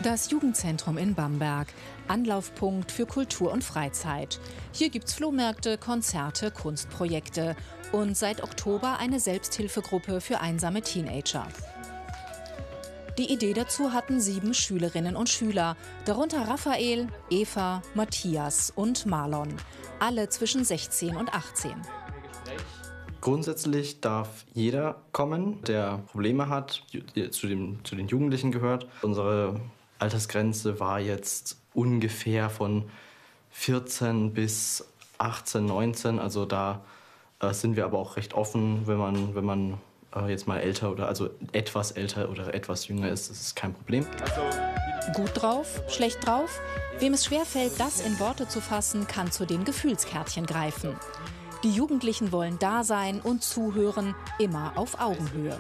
Das Jugendzentrum in Bamberg, Anlaufpunkt für Kultur und Freizeit. Hier gibt's Flohmärkte, Konzerte, Kunstprojekte und seit Oktober eine Selbsthilfegruppe für einsame Teenager. Die Idee dazu hatten 7 Schülerinnen und Schüler, darunter Raphael, Eva, Matthias und Marlon, alle zwischen 16 und 18. Grundsätzlich darf jeder kommen, der Probleme hat, zu den Jugendlichen gehört. Unsere Altersgrenze war jetzt ungefähr von 14 bis 18, 19. Also da sind wir aber auch recht offen, wenn man jetzt mal älter oder also etwas älter oder etwas jünger ist, das ist kein Problem. Gut drauf, schlecht drauf? Wem es schwerfällt, das in Worte zu fassen, kann zu den Gefühlskärtchen greifen. Die Jugendlichen wollen da sein und zuhören, immer auf Augenhöhe.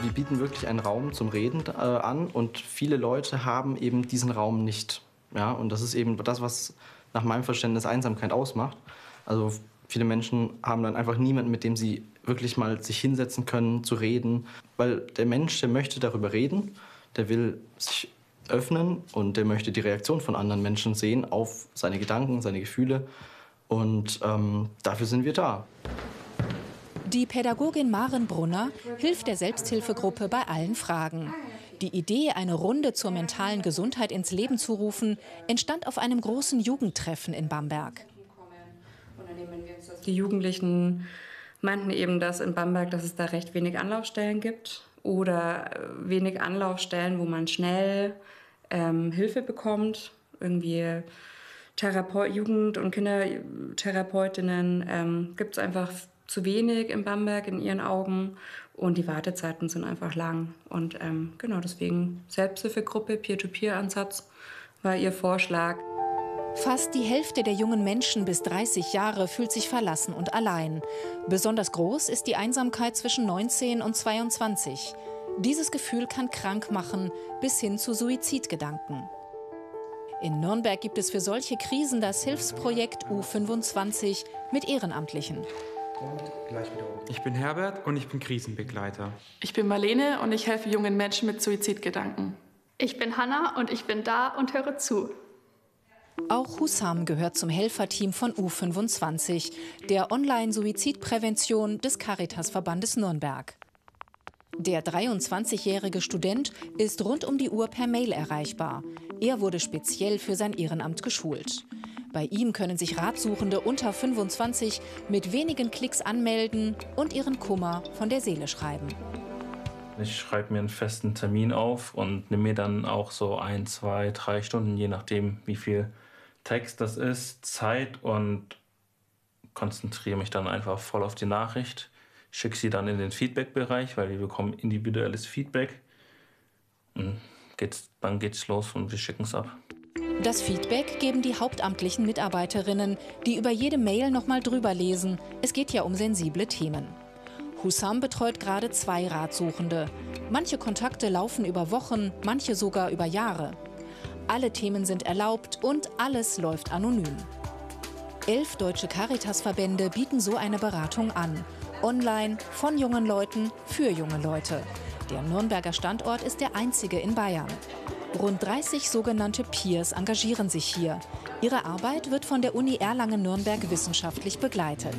Wir bieten wirklich einen Raum zum Reden an und viele Leute haben eben diesen Raum nicht. Ja, und das ist eben das, was nach meinem Verständnis Einsamkeit ausmacht. Also viele Menschen haben dann einfach niemanden, mit dem sie wirklich mal sich hinsetzen können, zu reden. Weil der Mensch, der möchte darüber reden, der will sich öffnen und der möchte die Reaktion von anderen Menschen sehen auf seine Gedanken, seine Gefühle. Und dafür sind wir da. Die Pädagogin Maren Brunner hilft der Selbsthilfegruppe bei allen Fragen. Die Idee, eine Runde zur mentalen Gesundheit ins Leben zu rufen, entstand auf einem großen Jugendtreffen in Bamberg. Die Jugendlichen meinten eben, dass in Bamberg, dass es da recht wenig Anlaufstellen gibt oder wenig Anlaufstellen, wo man schnell Hilfe bekommt, irgendwie Jugend- und Kindertherapeutinnen gibt es einfach zu wenig in Bamberg in ihren Augen und die Wartezeiten sind einfach lang. Und genau deswegen Selbsthilfegruppe, Peer-to-Peer-Ansatz war ihr Vorschlag. Fast die Hälfte der jungen Menschen bis 30 Jahre fühlt sich verlassen und allein. Besonders groß ist die Einsamkeit zwischen 19 und 22. Dieses Gefühl kann krank machen, bis hin zu Suizidgedanken. In Nürnberg gibt es für solche Krisen das Hilfsprojekt U25 mit Ehrenamtlichen. Ich bin Herbert und ich bin Krisenbegleiter. Ich bin Marlene und ich helfe jungen Menschen mit Suizidgedanken. Ich bin Hanna und ich bin da und höre zu. Auch Hussam gehört zum Helferteam von U25, der Online-Suizidprävention des Caritasverbandes Nürnberg. Der 23-jährige Student ist rund um die Uhr per Mail erreichbar. Er wurde speziell für sein Ehrenamt geschult. Bei ihm können sich Ratsuchende unter 25 mit wenigen Klicks anmelden und ihren Kummer von der Seele schreiben. Ich schreibe mir einen festen Termin auf und nehme mir dann auch so 1, 2, 3 Stunden, je nachdem wie viel Text das ist, Zeit und konzentriere mich dann einfach voll auf die Nachricht. Schicke sie dann in den Feedback-Bereich, weil wir bekommen individuelles Feedback. Und dann geht's los und wir schicken es ab. Das Feedback geben die hauptamtlichen Mitarbeiterinnen, die über jede Mail nochmal drüber lesen. Es geht ja um sensible Themen. Hussam betreut gerade 2 Ratsuchende. Manche Kontakte laufen über Wochen, manche sogar über Jahre. Alle Themen sind erlaubt und alles läuft anonym. 11 deutsche Caritasverbände bieten so eine Beratung an. Online, von jungen Leuten, für junge Leute. Der Nürnberger Standort ist der einzige in Bayern. Rund 30 sogenannte Peers engagieren sich hier. Ihre Arbeit wird von der Uni Erlangen-Nürnberg wissenschaftlich begleitet.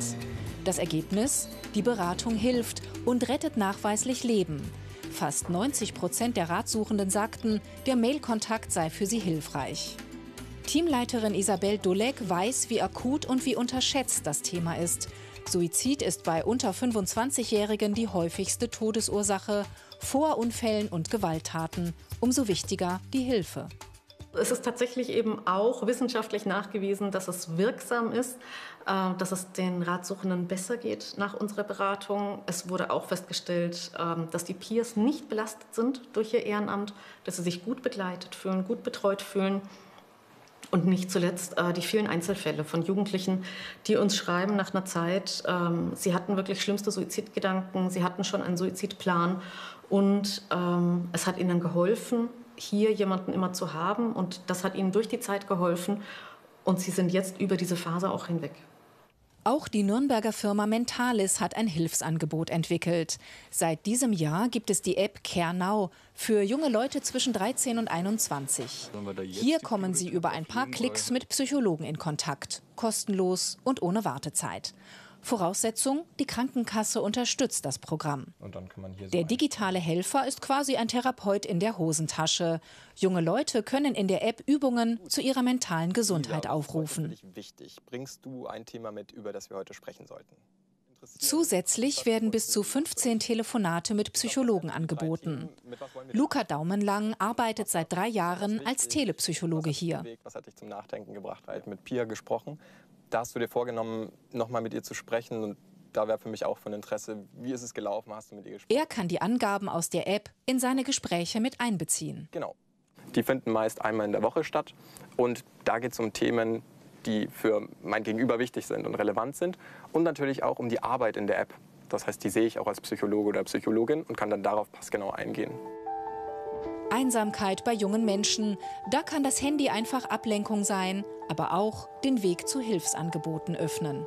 Das Ergebnis? Die Beratung hilft und rettet nachweislich Leben. Fast 90% der Ratsuchenden sagten, der Mailkontakt sei für sie hilfreich. Teamleiterin Isabel Dolek weiß, wie akut und wie unterschätzt das Thema ist. Suizid ist bei unter 25-Jährigen die häufigste Todesursache, vor Unfällen und Gewalttaten. Umso wichtiger die Hilfe. Es ist tatsächlich eben auch wissenschaftlich nachgewiesen, dass es wirksam ist, dass es den Ratsuchenden besser geht nach unserer Beratung. Es wurde auch festgestellt, dass die Peers nicht belastet sind durch ihr Ehrenamt, dass sie sich gut begleitet fühlen, gut betreut fühlen. Und nicht zuletzt die vielen Einzelfälle von Jugendlichen, die uns schreiben nach einer Zeit, sie hatten wirklich schlimmste Suizidgedanken, sie hatten schon einen Suizidplan und es hat ihnen geholfen, hier jemanden immer zu haben und das hat ihnen durch die Zeit geholfen und sie sind jetzt über diese Phase auch hinweg. Auch die Nürnberger Firma Mentalis hat ein Hilfsangebot entwickelt. Seit diesem Jahr gibt es die App Care Now für junge Leute zwischen 13 und 21. Hier kommen sie über ein paar Klicks mit Psychologen in Kontakt. Kostenlos und ohne Wartezeit. Voraussetzung, die Krankenkasse unterstützt das Programm. Der digitale Helfer ist quasi ein Therapeut in der Hosentasche. Junge Leute können in der App Übungen zu ihrer mentalen Gesundheit aufrufen. Wichtig. Bringst du ein Thema mit, über das wir heute sprechen sollten? Zusätzlich werden bis zu 15 Telefonate mit Psychologen angeboten. Luca Daumenlang arbeitet seit 3 Jahren als Telepsychologe hier. Was hat dich zum Nachdenken gebracht? Mit Pia gesprochen. Da hast du dir vorgenommen, nochmal mit ihr zu sprechen. Und da wäre für mich auch von Interesse, wie ist es gelaufen? Hast du mit ihr gesprochen? Er kann die Angaben aus der App in seine Gespräche mit einbeziehen. Genau. Die finden meist einmal in der Woche statt. Und da geht es um Themen, die für mein Gegenüber wichtig sind und relevant sind. Und natürlich auch um die Arbeit in der App. Das heißt, die sehe ich auch als Psychologe oder Psychologin und kann dann darauf passgenau eingehen. Einsamkeit bei jungen Menschen, da kann das Handy einfach Ablenkung sein, aber auch den Weg zu Hilfsangeboten öffnen.